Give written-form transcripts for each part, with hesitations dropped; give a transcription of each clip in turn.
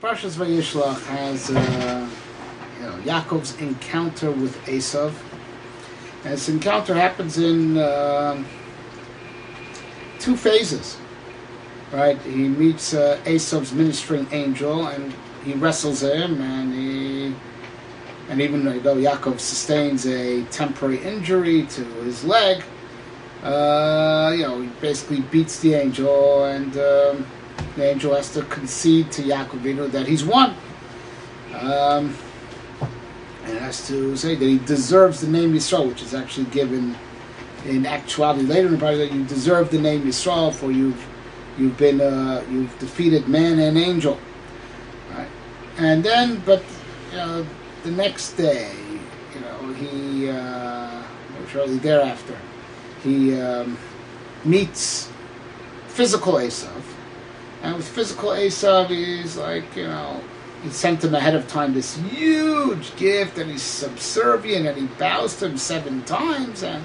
Parshas Vayishlach has Yaakov's encounter with Esav. And this encounter happens in two phases. Right? He meets Esav's ministering angel, and he wrestles him, and even though Yaakov sustains a temporary injury to his leg, he basically beats the angel, and the angel has to concede to Yaakov that he's won. And has to say that he deserves the name Yisrael, which is actually given in actuality later in the Bible, that you deserve the name Yisrael, for you've defeated man and angel. Right? And then, but the next day, he shortly thereafter, he meets physical Esav, and with physical Esav, he's like, he sent him ahead of time this huge gift, and he's subservient, and he bows to him 7 times, and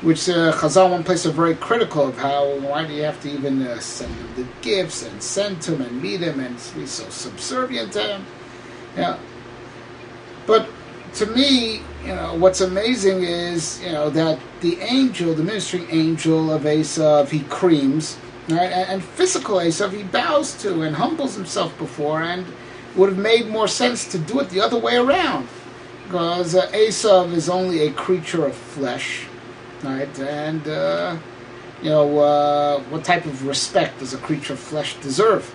which Chazal one place are very critical of why do you have to even send him the gifts and send to him and meet him and be so subservient to him? Yeah. But to me, what's amazing is, that the angel, the ministering angel of Esav, he creams, right? And physical Esav, he bows to and humbles himself before, and would have made more sense to do it the other way around, because Esav is only a creature of flesh, right? And what type of respect does a creature of flesh deserve,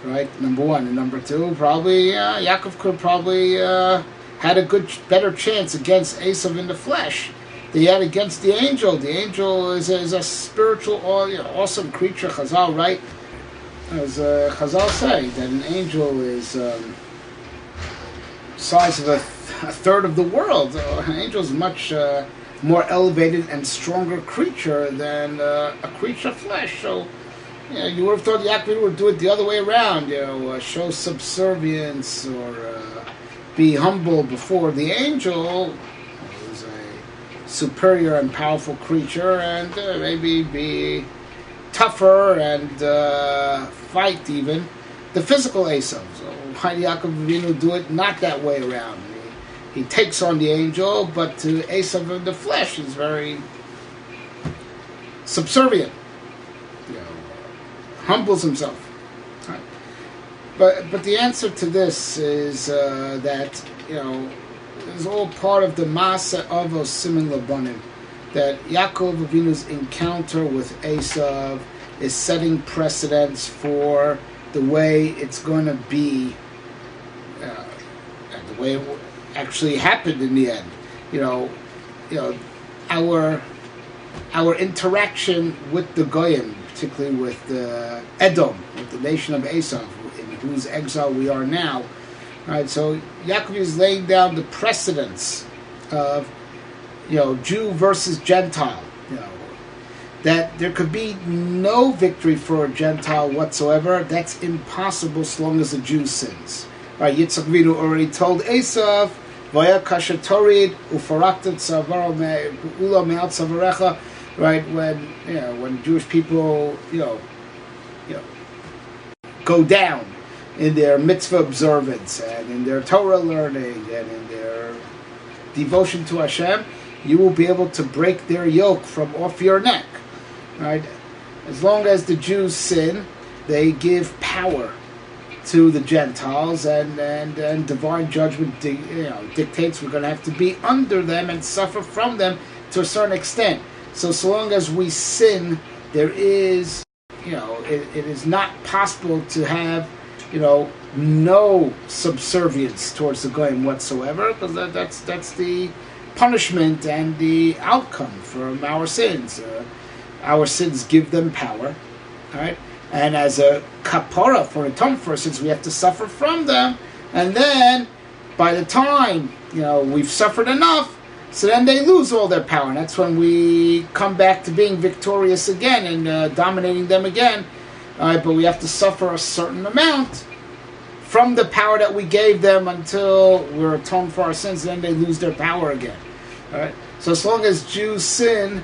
right? Number one. And number two, probably Yaakov could probably had a better chance against Esav in the flesh than he had against the angel. The angel is a spiritual, awesome creature. Chazal, right? As Chazal say, that an angel is size of a third of the world. An angel is much more elevated and stronger creature than a creature of flesh. So, you would have thought Yaakov would do it the other way around. Show subservience or be humble before the angel, who's a superior and powerful creature, and maybe be tougher and fight even the physical Esav. So why did Yaakov Avinu do it not that way around? He takes on the angel, but to Esav in the flesh, he's very subservient. Humbles himself. Right. But the answer to this is that is all part of the Masa Avos Siman Labanim. That Yaakov Avinu's encounter with Esav is setting precedents for the way it's going to be, and the way it actually happened in the end. Our interaction with the Goyim, particularly with Edom, with the nation of Esav, in whose exile we are now. Right, so Yaakov is laying down the precedents of Jew versus Gentile, that there could be no victory for a Gentile whatsoever. That's impossible so long as a Jew sins. Right, Yitzchak Avinu already told Esav, "Vaya kasher torid ufarakta tzavaro me'ula me'al tzavarecha." Right, when Jewish people go down in their mitzvah observance and in their Torah learning and in their devotion to Hashem, you will be able to break their yoke from off your neck. Right? As long as the Jews sin, they give power to the Gentiles, and divine judgment dictates we're going to have to be under them and suffer from them to a certain extent. So long as we sin, there is, it is not possible to have, no subservience towards the Goyim whatsoever, because that's the punishment and the outcome from our sins. Our sins give them power, right? And as a kapara for atonement for our sins, we have to suffer from them. And then, by the time we've suffered enough, so then they lose all their power, and that's when we come back to being victorious again and dominating them again. But we have to suffer a certain amount from the power that we gave them until we're atoned for our sins, and then they lose their power again. All right. So as long as Jews sin,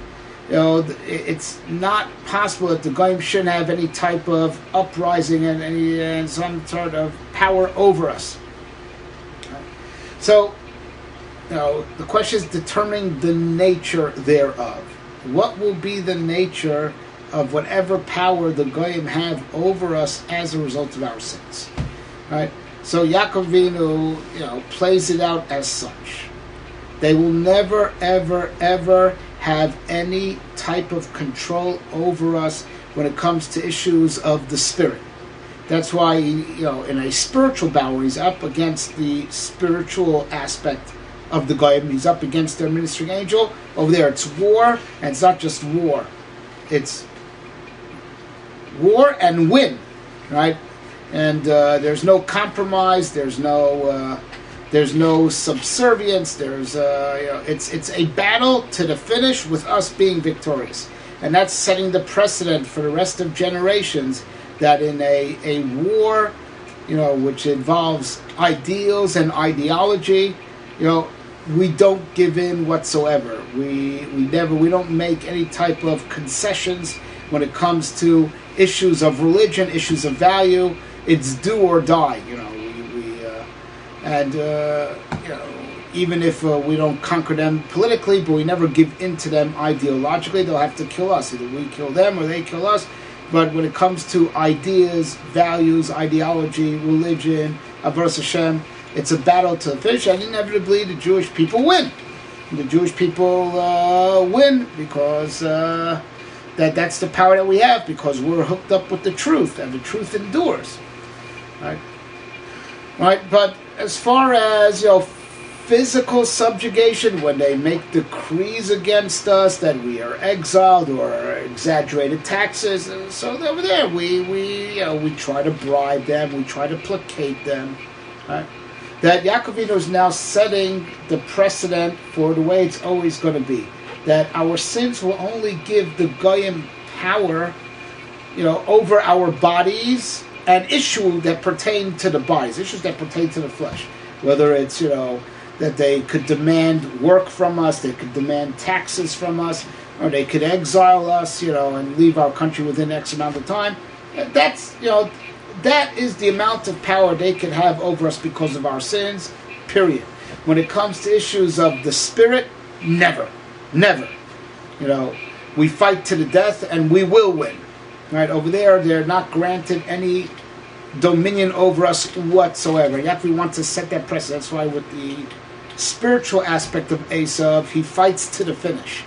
it's not possible that the Goyim shouldn't have any type of uprising and some sort of power over us. So, the question is determining the nature thereof. What will be the nature of whatever power the Goyim have over us as a result of our sins? Right? So Yaakov Avinu, plays it out as such. They will never, ever, ever have any type of control over us when it comes to issues of the spirit. That's why, in a spiritual battle, he's up against the spiritual aspect of the Goyim. He's up against their ministering angel. Over there, it's war, and it's not just war. It's war and win, right? And there's no compromise. There's no subservience. It's a battle to the finish with us being victorious, and that's setting the precedent for the rest of generations. That in a war, which involves ideals and ideology, we don't give in whatsoever. We don't make any type of concessions when it comes to issues of religion, issues of value. It's do or die. Even if we don't conquer them politically, but we never give in to them ideologically. They'll have to kill us. Either we kill them or they kill us. But when it comes to ideas, values, ideology, religion, Avodas Hashem, it's a battle to the finish, and inevitably the Jewish people win. The Jewish people win because that's the power that we have, because we're hooked up with the truth, and the truth endures. Right? But as far as physical subjugation, when they make decrees against us that we are exiled or exaggerated taxes, so over there we try to bribe them, we try to placate them. Right? That Yaakov Avinu is now setting the precedent for the way it's always going to be. That our sins will only give the Goyim power, over our bodies, and issues that pertain to the bodies, issues that pertain to the flesh. Whether it's, that they could demand work from us, they could demand taxes from us, or they could exile us, and leave our country within X amount of time. That's, that is the amount of power they can have over us because of our sins, period. When it comes to issues of the spirit, never. We fight to the death and we will win. Right? Over there, they're not granted any dominion over us whatsoever. Yaakov wants to set that precedent. That's why with the spiritual aspect of Esav, he fights to the finish.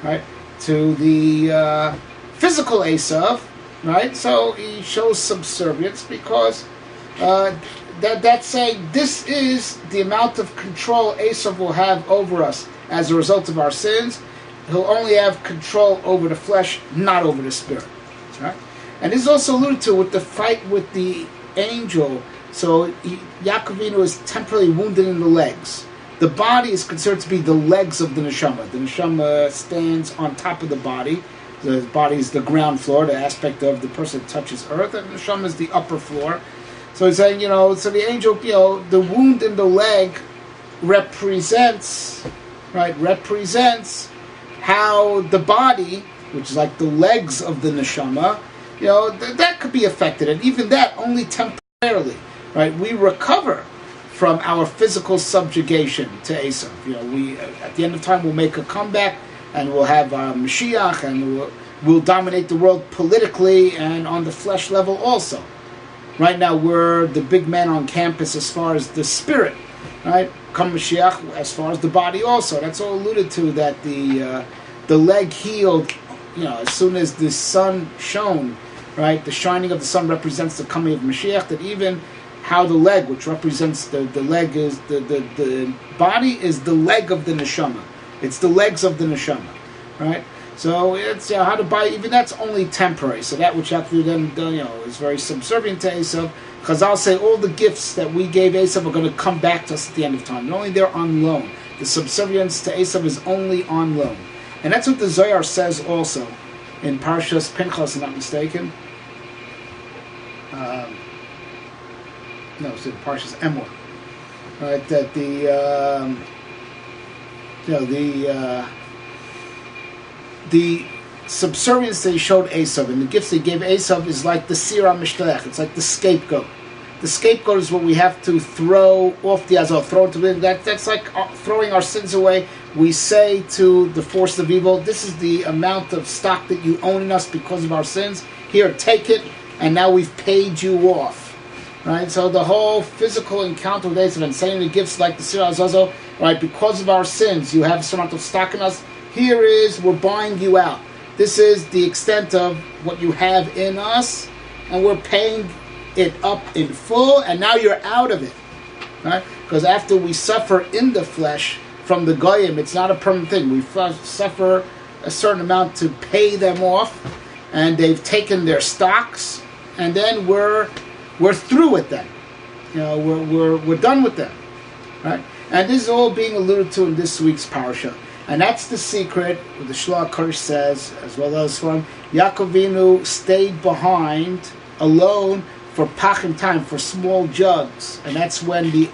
Right? To the physical Esav, right? So he shows subservience because that's saying this is the amount of control Esav will have over us as a result of our sins. He'll only have control over the flesh, not over the spirit. Right? And this is also alluded to with the fight with the angel. So Yaakov Avinu is temporarily wounded in the legs. The body is considered to be the legs of the neshama. The neshama stands on top of the body. The body is the ground floor, the aspect of the person that touches earth, and the neshama is the upper floor. So he's saying, so the angel, the wound in the leg represents how the body, which is like the legs of the neshama, that could be affected, and even that only temporarily. Right? We recover from our physical subjugation to Esav. We at the end of time we'll make a comeback, and we'll have Mashiach, and we'll dominate the world politically and on the flesh level also. Right now we're the big man on campus as far as the spirit. Right? Come Mashiach as far as the body also. That's all alluded to, that the leg healed, as soon as the sun shone. Right? The shining of the sun represents the coming of Mashiach. That even how the leg, which represents the leg, is the body is the leg of the neshama. It's the legs of the neshama, right? So it's how to buy. Even that's only temporary. So that which Yaakov then is very subservient to Esav. Chazal say all the gifts that we gave Esav are going to come back to us at the end of time. And only they're on loan. The subservience to Esav is only on loan, and that's what the Zohar says also in Parshas Pinchas, if I'm not mistaken. No, it's in Parshas Emor, right? That the subservience that he showed Esav and the gifts he gave Esav is like the Sira Mishtalech. It's like the scapegoat. The scapegoat is what we have to throw off the Azal, throw it to the that's like throwing our sins away. We say to the force of evil, this is the amount of stock that you own in us because of our sins. Here, take it, and now we've paid you off. Right? So the whole physical encounter with Esav and sending the gifts like the Sira Azazel, right? Because of our sins, you have some amount of stock in us. Here is, we're buying you out. This is the extent of what you have in us, and we're paying it up in full, and now you're out of it. Right? Because after we suffer in the flesh from the goyim, it's not a permanent thing. We suffer a certain amount to pay them off, and they've taken their stocks, and then we're through with them. You know, we're done with them. Right? And this is all being alluded to in this week's parasha. And that's the secret, what the Shlach Kodesh says, as well as from Yaakov Avinu stayed behind alone for pachim time, for small jugs. And that's when the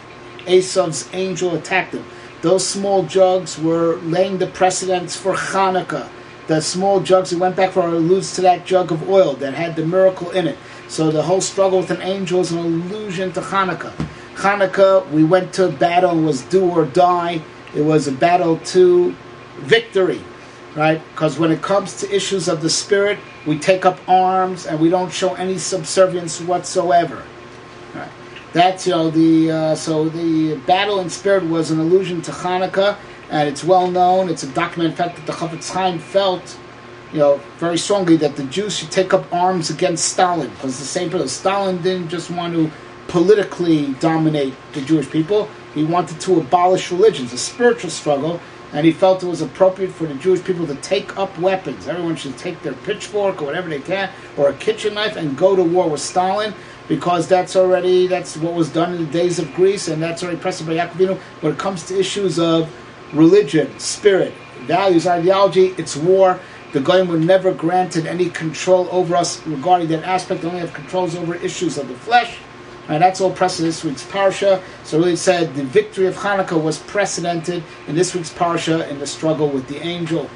Esav's angel attacked him. Those small jugs were laying the precedents for Chanukah. The small jugs, he went back for, alludes to that jug of oil that had the miracle in it. So the whole struggle with an angel is an allusion to Chanukah. Chanukah, we went to battle and was do or die. It was a battle to victory, right? Because when it comes to issues of the spirit, we take up arms and we don't show any subservience whatsoever. Right? That's, so the battle in spirit was an allusion to Chanukah, and it's well known. It's a documented fact that the Chafetz Chaim felt, very strongly that the Jews should take up arms against Stalin, because the same person, Stalin didn't just want to politically dominate the Jewish people. He wanted to abolish religions, a spiritual struggle, and he felt it was appropriate for the Jewish people to take up weapons. Everyone should take their pitchfork or whatever they can, or a kitchen knife, and go to war with Stalin, because that's what was done in the days of Greece, and that's already preceded by Yaakov Avinu. When it comes to issues of religion, spirit, values, ideology, it's war. The Goyim were never granted any control over us regarding that aspect. They only have controls over issues of the flesh. And that's all precedent this week's parsha. So really said the victory of Chanukah was precedented in this week's parsha in the struggle with the angel.